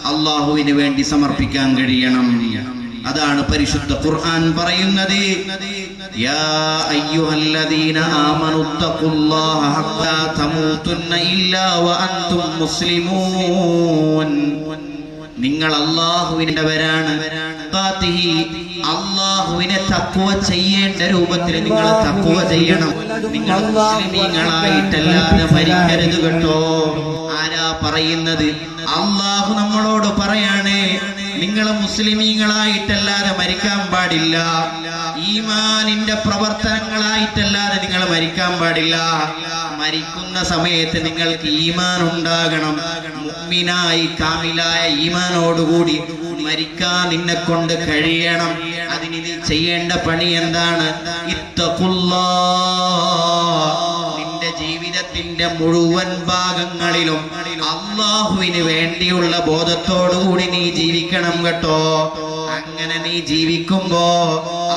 അല്ലാഹുവിന് വേണ്ടി സമർപ്പിക്കാൻ കഴിയണം. അതാണ് പരിശുദ്ധ ഖുർആൻ പറയുന്നത്, യാ അയ്യുഹല്ലദീന ആമനുത്തഖുല്ലാഹ ഹഖ്ക തമൂതുന്ന ഇല്ലാ വഅൻതും മുസ്ലിമൂൻ. നിങ്ങൾ അല്ലാഹുവിൻ്റെവരാണ്. അല്ലാഹുവിനെ തഖ്വ ചെയ്യേണ്ട രൂപത്തിൽ നിങ്ങൾ തഖ്വ ചെയ്യണം. നിങ്ങൾ മുസ്ലിമീങ്ങളായിട്ടല്ലാതെ മരിക്കരുത് കേട്ടോ. ആരാ പറയുന്നത്? അല്ലാഹു നമ്മളോട് പറയാണ്, നിങ്ങൾ മുസ്ലിമീങ്ങളായിട്ടല്ലാതെ മരിക്കാൻ പാടില്ല. ഈമാനിന്റെ പ്രവർത്തനങ്ങളായിട്ടല്ലാതെ നിങ്ങൾ മരിക്കാൻ പാടില്ല. മരിക്കുന്ന സമയത്ത് നിങ്ങൾക്ക് ഈമാൻ ഉണ്ടാകണം. മുഅ്മിനായി കാമിലായ ഈമാനോടുകൂടി മരിക്കാൻ നിന്നെ കൊണ്ട് കഴിയണം. അതിന് നീ ചെയ്യേണ്ട പണി എന്താണ്? ഇത്തഖുല്ലാഹ്. നിന്റെ ജീവിതത്തിന്റെ മുഴുവൻ ഭാഗങ്ങളിലും അല്ലാഹുവിന് വേണ്ടിയുള്ള ബോധത്തോടുകൂടി നീ ജീവിക്കണം കേട്ടോ. അങ്ങനെ നീ ജീവിക്കുമ്പോ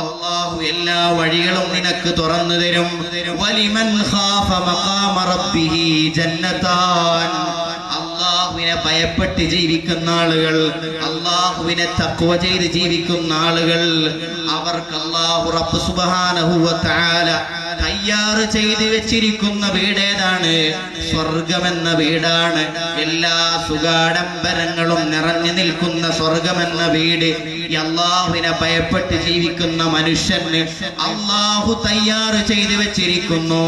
അല്ലാഹു എല്ലാ വഴികളും നിനക്ക് തുറന്നു തരും. വലിമൻ ഖാഫ മഖാമ റബ്ബിഹി ജന്നതാൻ. അല്ലാഹുവിനെ ഭയപ്പെട്ട് ജീവിക്കുന്ന ആളുകൾ, അല്ലാഹുവിനെ തഖ്വ ചെയ്ത് ജീവിക്കുന്ന ആളുകൾ, അവർക്ക് അല്ലാഹു റബ്ബ് സുബ്ഹാനഹു വ തആല തയ്യാറ് ചെയ്ത് വെച്ചിരിക്കുന്ന വീടേതാണ്? സ്വർഗമെന്ന വീടാണ്. എല്ലാ സുഖാഡംബരങ്ങളും നിറഞ്ഞു നിൽക്കുന്ന സ്വർഗമെന്ന വീട് അല്ലാഹുവിനെ ഭയപ്പെട്ട് ജീവിക്കുന്ന മനുഷ്യന് അല്ലാഹു തയ്യാറ് ചെയ്ത് വെച്ചിരിക്കുന്നു.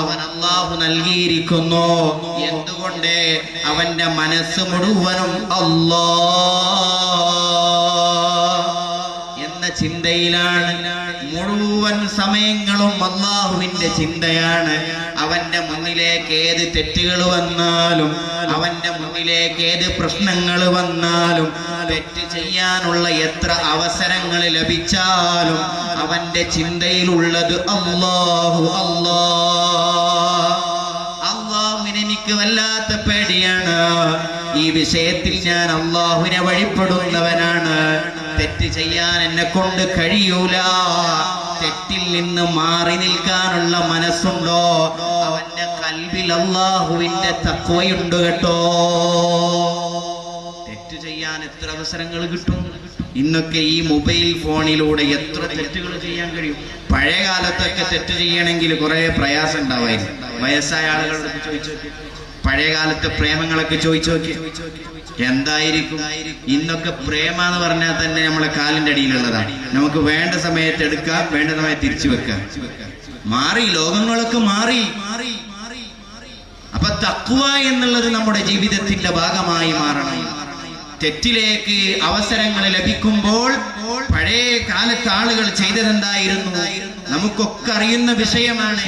അവൻ അല്ലാഹു നൽകിയിരിക്കുന്നു. എന്തുകൊണ്ട്? അവന്റെ മനസ്സ് മുഴുവനും അല്ലാഹ് എന്ന ചിന്തയിലാണ്. മുഴുവൻ സമയങ്ങളും അല്ലാഹുവിന്റെ ചിന്തയാണ്. അവന്റെ മുന്നിലേക്ക് ഏത് തെറ്റുകൾ വന്നാലും, അവന്റെ മുന്നിലേക്ക് ഏത് പ്രശ്നങ്ങൾ വന്നാലും, തെറ്റ് ചെയ്യാനുള്ള എത്ര അവസരങ്ങൾ ലഭിച്ചാലും അവന്റെ ചിന്തയിലുള്ളത് അല്ലാഹു. അല്ലാഹുവിനെ എനിക്ക് വല്ലാത്ത പേടിയാണ്. ഈ വിഷയത്തിൽ ഞാൻ അല്ലാഹുവിനെ വഴിപ്പെടുന്നവനാണ്. തെറ്റ് ചെയ്യാൻ എന്നെ കൊണ്ട് കഴിയൂല. തെറ്റിൽ നിന്ന് മാറി നിൽക്കാനുള്ള മനസ്സുണ്ടോ? അവന്റെ ഖൽബിൽ അല്ലാഹുവിന്റെ തഖ്വയുണ്ട് കേട്ടോ. തെറ്റ് ചെയ്യാൻ എത്ര അവസരങ്ങൾ കിട്ടും. ഇന്നൊക്കെ ഈ മൊബൈൽ ഫോണിലൂടെ എത്ര തെറ്റുകൾ ചെയ്യാൻ കഴിയും. പഴയ കാലത്തൊക്കെ തെറ്റ് ചെയ്യണമെങ്കിൽ കുറെ പ്രയാസം ഉണ്ടാവായിരുന്നു. വയസ്സായ ആളുകളോട് ചോദിച്ചു നോക്കി, പഴയ കാലത്തെ പ്രേമങ്ങളൊക്കെ ചോദിച്ചു നോക്കി എന്തായിരിക്കും. ഇന്നൊക്കെ പ്രേമ എന്ന് പറഞ്ഞാൽ തന്നെ നമ്മളെ കാലിന്റെ അടിയിലുള്ളതാണ്. നമുക്ക് വേണ്ട സമയത്ത് എടുക്കാം, വേണ്ട സമയത്ത് തിരിച്ചു വെക്കാം. മാറി, ലോകങ്ങളൊക്കെ മാറി. അപ്പൊ തഖ്വ എന്നുള്ളത് നമ്മുടെ ജീവിതത്തിന്റെ ഭാഗമായി മാറണം. തെറ്റിലേക്ക് അവസരങ്ങൾ ലഭിക്കുമ്പോൾ പഴയ കാലത്ത് ആളുകൾ ചെയ്തതെന്തായിരുന്നു? നമുക്കൊക്കെ അറിയുന്ന വിഷയമാണ്.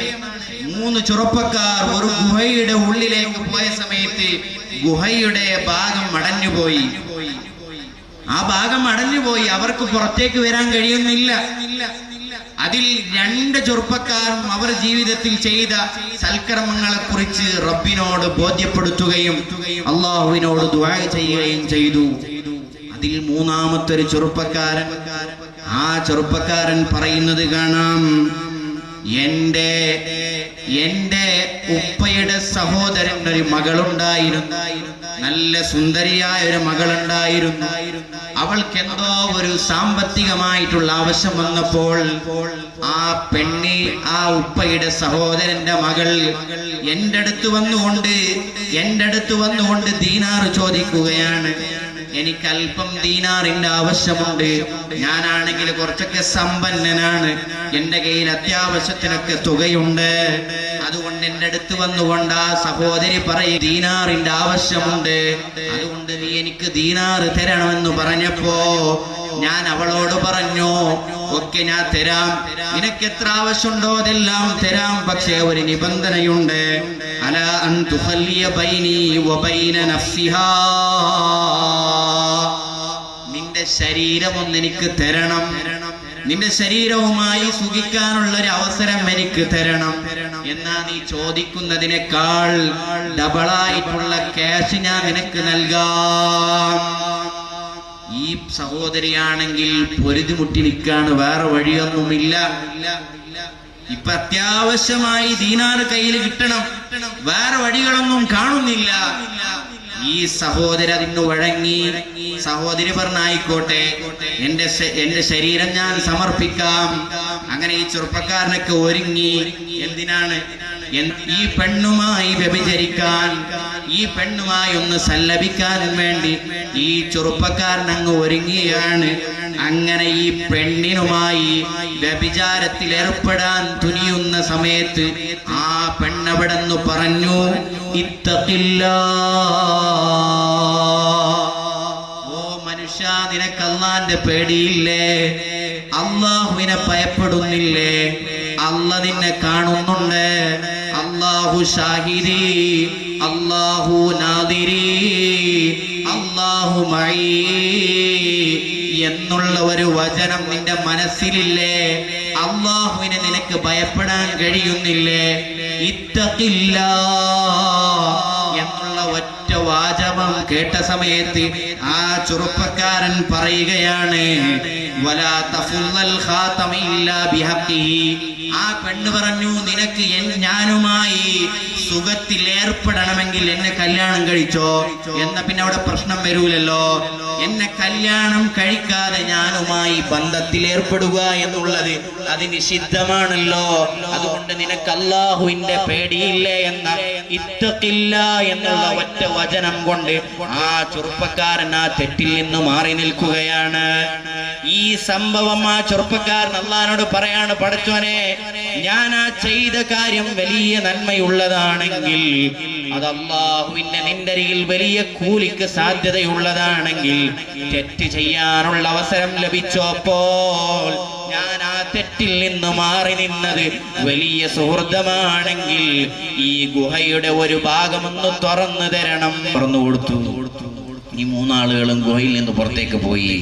3 ചെറുപ്പക്കാർ ഒരു ഗുഹയുടെ ഉള്ളിലേക്ക് പോയ സമയത്ത് ഗുഹയുടെ ഭാഗം അടഞ്ഞുപോയി. ആ ഭാഗം അടഞ്ഞുപോയി. അവർക്ക് പുറത്തേക്ക് വരാൻ കഴിയുന്നില്ല. അതിൽ 2 ചെറുപ്പക്കാരും അവർ ജീവിതത്തിൽ ചെയ്ത സൽക്കർമ്മങ്ങളെ കുറിച്ച് റബ്ബിനോട് ബോധ്യപ്പെടുത്തുകയും അല്ലാഹുവിനോട് ദുആ ചെയ്യുകയും ചെയ്തു. അതിൽ 3-മത്തെ ഒരു ചെറുപ്പക്കാരൻ, ആ ചെറുപ്പക്കാരൻ പറയുന്നത് കാണാം, എന്റെ ഉപ്പയുടെ സഹോദരൻ ഒരു മകളുണ്ടായിരുന്നു. നല്ല സുന്ദരിയായ ഒരു മകളുണ്ടായിരുന്നു. അവൾക്ക് എന്തോ ഒരു സാമ്പത്തികമായിട്ടുള്ള ആവശ്യം വന്നപ്പോൾ ആ പെണ്ണി, ആ ഉപ്പയുടെ സഹോദരന്റെ മകൾ എൻ്റെ അടുത്ത് വന്നുകൊണ്ട് ദീനാർ ചോദിക്കുകയാണ്. എനിക്ക് അല്പം ദീനാറിന്റെ ആവശ്യമുണ്ട്. ഞാനാണെങ്കിൽ കുറച്ചൊക്കെ സമ്പന്നനാണ്. എൻ്റെ കയ്യിൽ അത്യാവശ്യത്തിനൊക്കെ തുകയുണ്ട്. അതുകൊണ്ട് എൻ്റെ അടുത്ത് വന്നുകൊണ്ട് ആ സഹോദരി പറയും, ദീനാറിന്റെ ആവശ്യമുണ്ട്, അതുകൊണ്ട് നീ എനിക്ക് ദീനാർ തരണമെന്ന് പറഞ്ഞപ്പോ ഞാൻ അവളോട് പറഞ്ഞു, ഒക്കെ ഞാൻ തരാം, നിനക്ക് എത്ര ആവശ്യമുണ്ടോ അതെല്ലാം തരാം. പക്ഷേ ഒരു നിബന്ധനയുണ്ട്. അലാ അൻ തുഖല്ലിയ ബൈനി വബൈന നഫ്സിഹാ. നിന്റെ ശരീരം ഒന്ന് എനിക്ക് തരണം. നിന്റെ ശരീരവുമായി സുഖിക്കാനുള്ള ഒരു അവസരം എനിക്ക് തരണം. എന്നാ നീ ചോദിക്കുന്നതിനേക്കാൾ ഡബിളായിട്ടുള്ള ക്യാഷ് ഞാൻ നിനക്ക് നൽകാം. ഈ സഹോദരിയാണെങ്കിൽ പൊരുതിമുട്ടി നിൽക്കാണ്, വേറെ വഴിയൊന്നുമില്ല. ഇപ്പൊ അത്യാവശ്യമായി ദീനാർ കയ്യിൽ കിട്ടണം, വേറെ വഴികളൊന്നും കാണുന്നില്ല. ഈ സഹോദരി അതിന് വഴങ്ങി. സഹോദരി പറഞ്ഞായിക്കോട്ടെ, എന്റെ ശരീരം ഞാൻ സമർപ്പിക്കാം. അങ്ങനെ ഈ ചെറുപ്പക്കാരനൊക്കെ ഒരുങ്ങി. എന്തിനാണ്? ഈ പെണ്ണുമായി വ്യഭിചരിക്കാൻ, ഈ പെണ്ണുമായി ഒന്ന് സല്ലപിക്കാൻ വേണ്ടി ഈ ചെറുപ്പക്കാരൻ അങ്ങ് ഒരുങ്ങിയാണ്. അങ്ങനെ ഈ പെണ്ണിനുമായി വ്യഭിചാരത്തിൽ ഏർപ്പെടാൻ തുനിയുന്ന സമയത്ത് ആ പെണ്ണവിടെന്ന് പറഞ്ഞു, ഇത്തഖില്ലാ, ഓ മനുഷ്യ, നിനക്ക് അല്ലാഹുവിന്റെ പേടിയില്ലേ? അല്ലാഹുവിനെ ഭയപ്പെടുന്നില്ലേ? അല്ലാഹു നിന്നെ കാണുന്നുണ്ട്. അല്ലാഹു ഷാഹിദി, അല്ലാഹു നാദിരി, അല്ലാഹു മഈ എന്നുള്ള ഒരു വചനം നിന്റെ മനസ്സിലില്ലേ? അല്ലാഹുവിനെ നിനക്ക് ഭയപ്പെടാൻ കഴിയുന്നില്ലേ? ഇത്തഖില്ലാ എന്നുള്ള ഒറ്റ വാചകം കേട്ട സമയത്ത് ആ ചെറുപ്പക്കാരൻ പറയുകയാണ്, വലാ തഫുല്ലൽ ഖാതമ ഇല്ലാ ബിഹഖിഹി. ആ പെണ്ണ് പറഞ്ഞു, നിനക്ക് ഞാനുമായി സുഖത്തിൽ ഏർപ്പെടണമെങ്കിൽ എന്നെ കല്യാണം കഴിച്ചോ. എന്നാ പിന്നെ അവിടെ പ്രശ്നം വരൂലല്ലോ. എന്നെ കല്യാണം കഴിക്കാതെ ഞാനുമായി ബന്ധത്തിൽ ഏർപ്പെടുക എന്നുള്ളത് അത് നിഷിദ്ധമാണല്ലോ. അതുകൊണ്ട് നിനക്ക് അല്ലാഹുവിന്റെ പേടിയില്ലേ എന്ന ഇത്തഖില്ല എന്നുള്ള ഒറ്റ വചനം കൊണ്ട് ആ ചെറുപ്പക്കാരൻ ആ തെറ്റിൽ നിന്ന് മാറി നിൽക്കുകയാണ്. ഈ സംഭവം ആ ചെറുപ്പക്കാരൻ അല്ലാഹുവിനോട് പറയാണ്, പടച്ചോനെ, ഞാൻ ആ ചെയ്ത കാര്യം വലിയ നന്മയുള്ളതാണെങ്കിൽ, അത് അല്ലാഹുവിന്റെ നിന്റെ അരികിൽ വലിയ കൂലിക്ക് സാധ്യതയുള്ളതാണെങ്കിൽ, തെറ്റ് ചെയ്യാനുള്ള അവസരം ലഭിച്ചപ്പോൾ ഞാൻ ആ തെറ്റിൽ നിന്ന് മാറി നിന്നത് വലിയ സുഹൃതമാണെങ്കിൽ ഈ ഗുഹയുടെ ഒരു ഭാഗമൊന്ന് തുറന്നു തരണം. തുറന്നു കൊടുത്തു. ഈ മൂന്നാളുകളും ഗുഹയിൽ നിന്ന് പുറത്തേക്ക് പോയി.